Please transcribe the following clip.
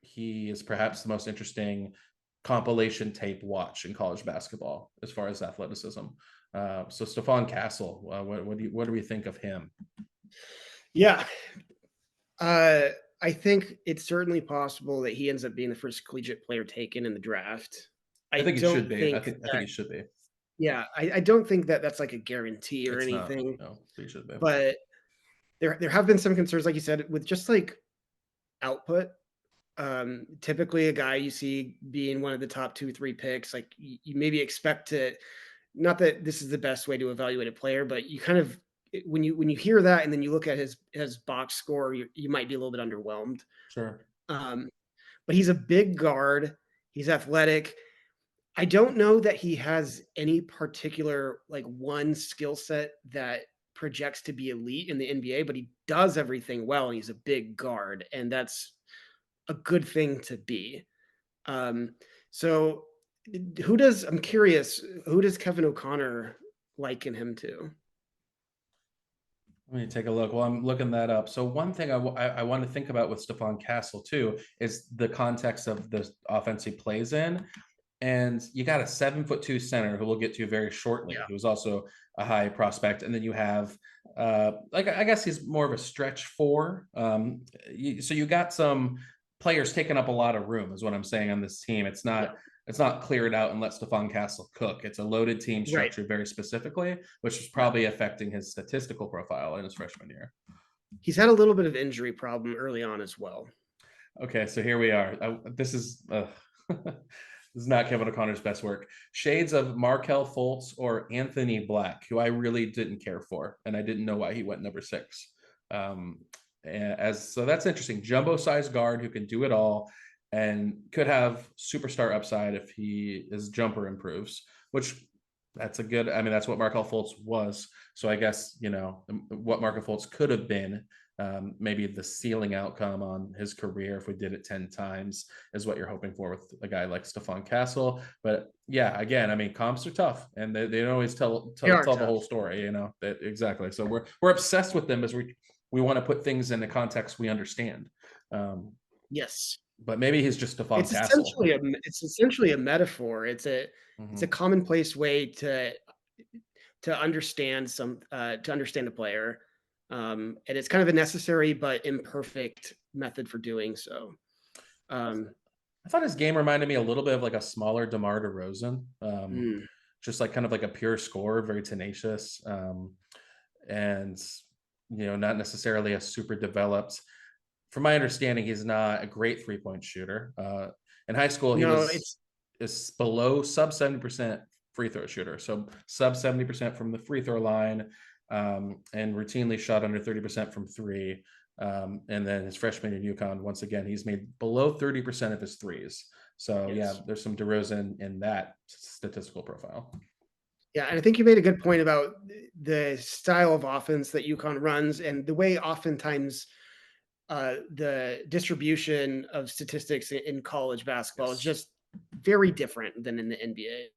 He is perhaps the most interesting compilation tape watch in college basketball as far as athleticism. So Stephon Castle, what do we think of him? Yeah. Uh, I think it's certainly possible that he ends up being the first collegiate player taken in the draft. I I think he should don't be. think I think that he should be. yeah, I don't think that that's like a guarantee or It's not. anything, No, he should be. but there have been some concerns, like you said, with just like output. Typically a guy you see being one of the top 2, 3 picks, like you maybe expect to not that this is the best way to evaluate a player, but you kind of when you hear that and then you look at his box score, you might be a little bit underwhelmed. Sure. Um, but he's a big guard. He's athletic. I don't know that he has any particular like one skill set that projects to be elite in the NBA, but he does everything well, and he's a big guard, and that's a good thing to be. Um, so I'm curious, who does Kevin O'Connor liken him to? Let me take a look. Well, I'm looking that up. So one thing I want to think about with Stephon Castle too is the context of the offense he plays in. And you got a 7'2" center who we'll get to very shortly, Yeah. who was also a high prospect. And then you have, like, I guess he's more of a stretch four. So you got some players taking up a lot of room, is what I'm saying on this team. Yeah. It's not cleared out and let Stephon Castle cook. It's a loaded team Right. structured very specifically, which is Yeah. probably affecting his statistical profile in his freshman year. He's had a little bit of injury problem early on as well. Okay, so here we are. This is this is not Kevin O'Connor's best work. Shades of Markel Fultz or Anthony Black, who I really didn't care for, and I didn't know why he went number 6. As so that's interesting. Jumbo size guard who can do it all and could have superstar upside if his jumper improves, which that's a good. I mean, that's what Markel Fultz was. So I guess what Markel Fultz could have been. Maybe the ceiling outcome on his career, if we did it 10 times, is what you're hoping for with a guy like Stephon Castle. But yeah, again, I mean, comps are tough, and they don't always tell They tell, are tell the whole tough. story. Exactly. So we're obsessed with them as we want to put things in a context we understand. Um, Yes. but maybe he's just Stephon It's Castle. essentially it's essentially a metaphor. It's a Mhm. commonplace way to understand a player. And it's kind of a necessary but imperfect method for doing so. Um, I thought his game reminded me a little bit of like a smaller DeMar DeRozan, mm, just like kind of like a pure scorer, very tenacious, and not necessarily a super developed. From my understanding, he's not a great 3-point shooter. In high school, he no, was it's is below sub 70% free throw shooter, so sub 70% from the free throw line, and routinely shot under 30% from three. And then his freshman in UConn, once again, he's made below 30% of his threes. So yeah, yes. there's some DeRozan in that statistical profile. Yeah, and I think you made a good point about the style of offense that UConn runs and the way oftentimes the distribution of statistics in college basketball is Yes. just very different than in the NBA.